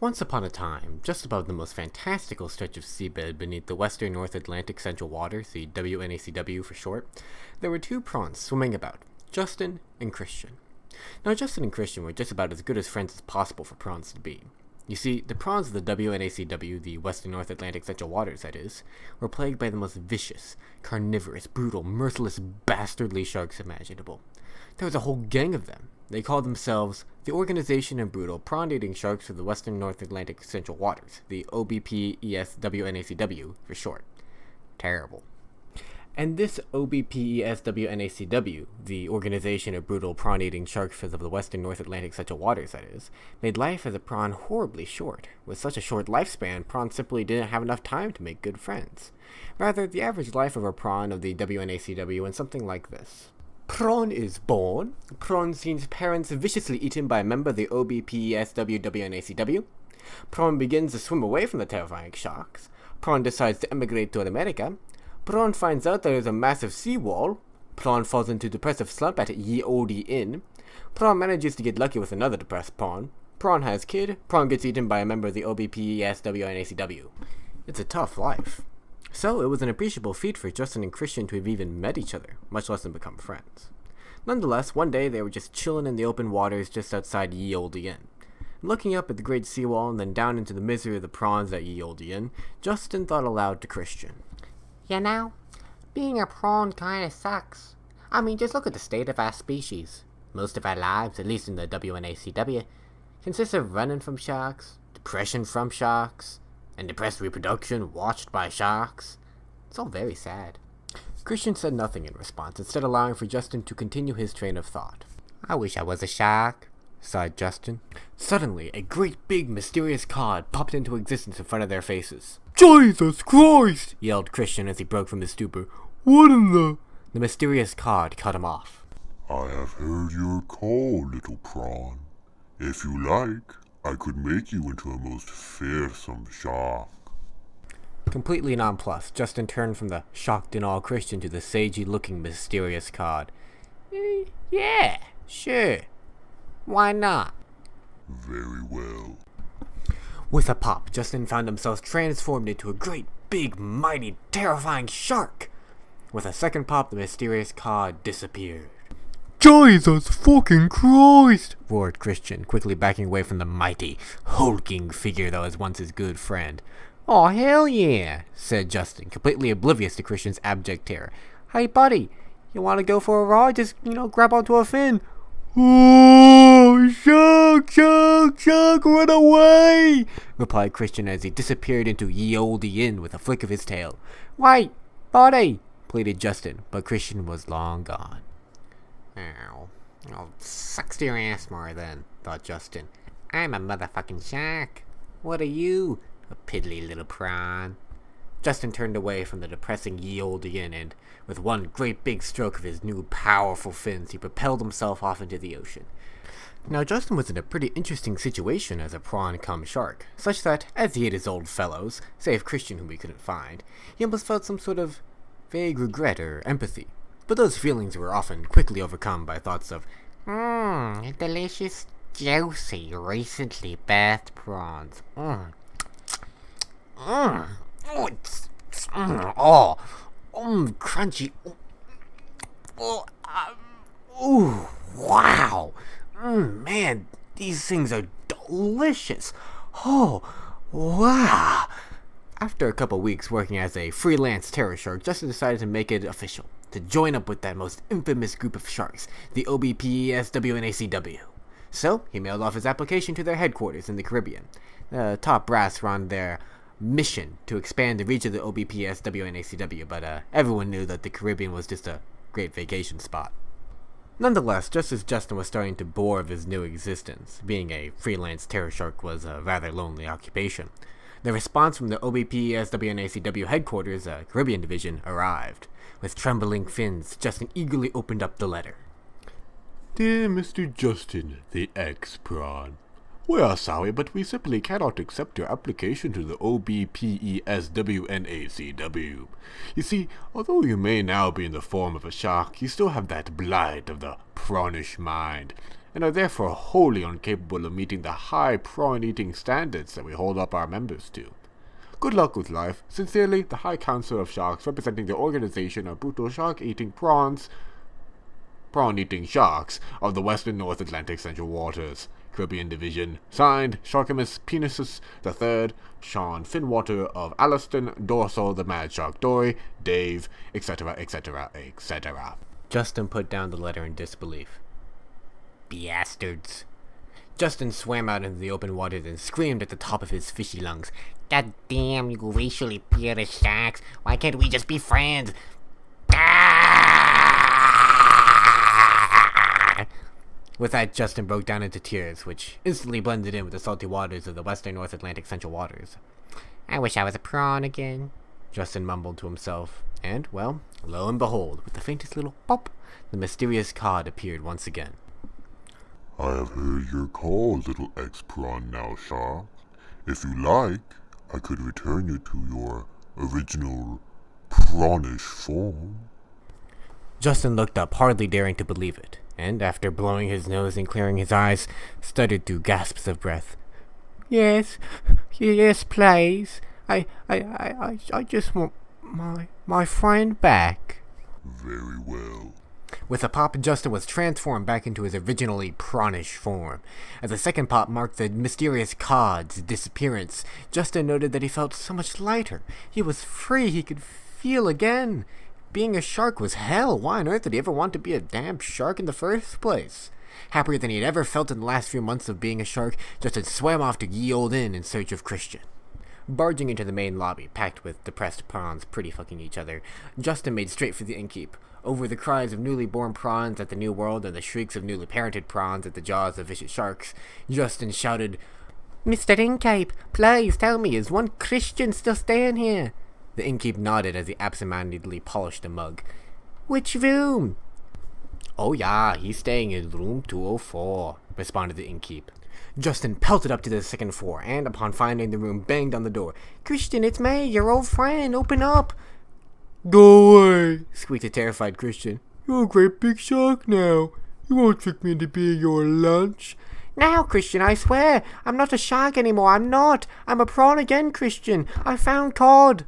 Once upon a time, just above the most fantastical stretch of seabed beneath the western North Atlantic Central Waters, the WNACW for short, there were two prawns swimming about, Justin and Christian. Now, Justin and Christian were just about as good as friends as possible for prawns to be. You see, the prawns of the WNACW, the Western North Atlantic Central Waters, that is, were plagued by the most vicious, carnivorous, brutal, merciless, bastardly sharks imaginable. There was a whole gang of them. They called themselves the Organization of Brutal Prawn-Eating Sharks of the Western North Atlantic Central Waters, the OBPESWNACW for short. Terrible. And this OBPESWNACW, the Organization of Brutal Prawn-Eating Sharks of the Western North Atlantic Central Waters, that is, made life as a prawn horribly short. With such a short lifespan, prawns simply didn't have enough time to make good friends. Rather, the average life of a prawn of the WNACW went something like this. Prawn is born. Prawn sees parents viciously eaten by a member of the OBPESWWNACW. Prawn begins to swim away from the terrifying sharks. Prawn decides to emigrate to America. Prawn finds out there is a massive seawall. Prawn falls into a depressive slump at Ye Olde Inn. Prawn manages to get lucky with another depressed prawn. Prawn has kid. Prawn gets eaten by a member of the OBPESWNACW. It's a tough life. So, it was an appreciable feat for Justin and Christian to have even met each other, much less than become friends. Nonetheless, one day they were just chilling in the open waters just outside Ye Olde Inn. Looking up at the great seawall and then down into the misery of the prawns at Ye Olde Inn, Justin thought aloud to Christian. You know, being a prawn kinda sucks. I mean, just look at the state of our species. Most of our lives, at least in the WNACW, consists of running from sharks, depression from sharks, and depressed reproduction watched by sharks. It's all very sad. Christian said nothing in response, instead allowing for Justin to continue his train of thought. I wish I was a shark, sighed Justin. Suddenly, a great big mysterious cod popped into existence in front of their faces. Jesus Christ! Yelled Christian as he broke from his stupor. What in the... The mysterious cod cut him off. I have heard your call, little prawn. If you like, I could make you into a most fearsome shark. Completely nonplussed, Justin turned from the shocked and awe Christian to the sagey-looking mysterious cod. Yeah, sure. Why not? Very well. With a pop, Justin found himself transformed into a great, big, mighty, terrifying shark. With a second pop, the mysterious cod disappeared. Jesus fucking Christ! Roared Christian, quickly backing away from the mighty, hulking figure that was once his good friend. Oh, hell yeah, said Justin, completely oblivious to Christian's abject terror. Hey, buddy, you want to go for a ride? Just, grab onto a fin. Oh, shark, shark, shark, run away! Replied Christian as he disappeared into Ye Olde Inn with a flick of his tail. Wait, buddy, pleaded Justin, but Christian was long gone. Oh, sucks to your ass more then, thought Justin. I'm a motherfucking shark. What are you, a piddly little prawn? Justin turned away from the depressing Ye Olde Inn and, with one great big stroke of his new powerful fins, he propelled himself off into the ocean. Now, Justin was in a pretty interesting situation as a prawn-cum-shark, such that, as he ate his old fellows, save Christian whom he couldn't find, he almost felt some sort of vague regret or empathy. But those feelings were often quickly overcome by thoughts of, delicious, juicy, recently bathed prawns. Crunchy. Wow. Man, these things are delicious. Oh, wow. After a couple weeks working as a freelance terror shark, Justin decided to make it official, to join up with that most infamous group of sharks, the OBPESWNACW. So, he mailed off his application to their headquarters in the Caribbean. The top brass were on their mission to expand the reach of the OBPESWNACW, but everyone knew that the Caribbean was just a great vacation spot. Nonetheless, just as Justin was starting to bore of his new existence, being a freelance terror shark was a rather lonely occupation, the response from the OBPESWNACW headquarters, Caribbean division, arrived. With trembling fins, Justin eagerly opened up the letter. Dear Mr. Justin, the ex-prawn, we are sorry, but we simply cannot accept your application to the OBPESWNACW. You see, although you may now be in the form of a shark, you still have that blight of the prawnish mind. and are therefore wholly incapable of meeting the high prawn-eating standards that we hold up our members to. Good luck with life. Sincerely, the High Council of Sharks, representing the Organization of Brutal Shark-Eating Prawn-Eating Sharks of the Western North Atlantic Central Waters, Caribbean Division. Signed, Sharkimus Penisus III, Sean Finwater of Alliston, Dorsal, the Mad Shark Dory, Dave, etc., etc., etc. Justin put down the letter in disbelief. Bastards. Justin swam out into the open waters and screamed at the top of his fishy lungs. God damn, you racially pure sharks. Why can't we just be friends? With that, Justin broke down into tears, which instantly blended in with the salty waters of the Western North Atlantic Central Waters. I wish I was a prawn again, Justin mumbled to himself, and, well, lo and behold, with the faintest little pop, the mysterious cod appeared once again. I have heard your call, little ex-prawn now, Shark. If you like, I could return you to your original prawnish form. Justin looked up, hardly daring to believe it, and after blowing his nose and clearing his eyes, stuttered through gasps of breath. Yes, please. I just want my friend back. Very well. With a pop, Justin was transformed back into his originally prawnish form. As the second pop marked the mysterious cod's disappearance, Justin noted that he felt so much lighter. He was free, he could feel again. Being a shark was hell. Why on earth did he ever want to be a damn shark in the first place? Happier than he had ever felt in the last few months of being a shark, Justin swam off to ye old inn in search of Christian. Barging into the main lobby, packed with depressed prawns pretty fucking each other, Justin made straight for the innkeep. Over the cries of newly born prawns at the new world and the shrieks of newly parented prawns at the jaws of vicious sharks, Justin shouted, Mr. Innkeep, please tell me, is one Christian still staying here? The innkeep nodded as he absent-mindedly polished a mug. Which room? Oh yeah, he's staying in room 204, responded the innkeep. Justin pelted up to the second floor, and upon finding the room, banged on the door. Christian, it's me, your old friend, open up! Go away, squeaked the terrified Christian. You're a great big shark now. You won't trick me into being your lunch. Now, Christian, I swear, I'm not a shark anymore, I'm not. I'm a prawn again, Christian. I found cod.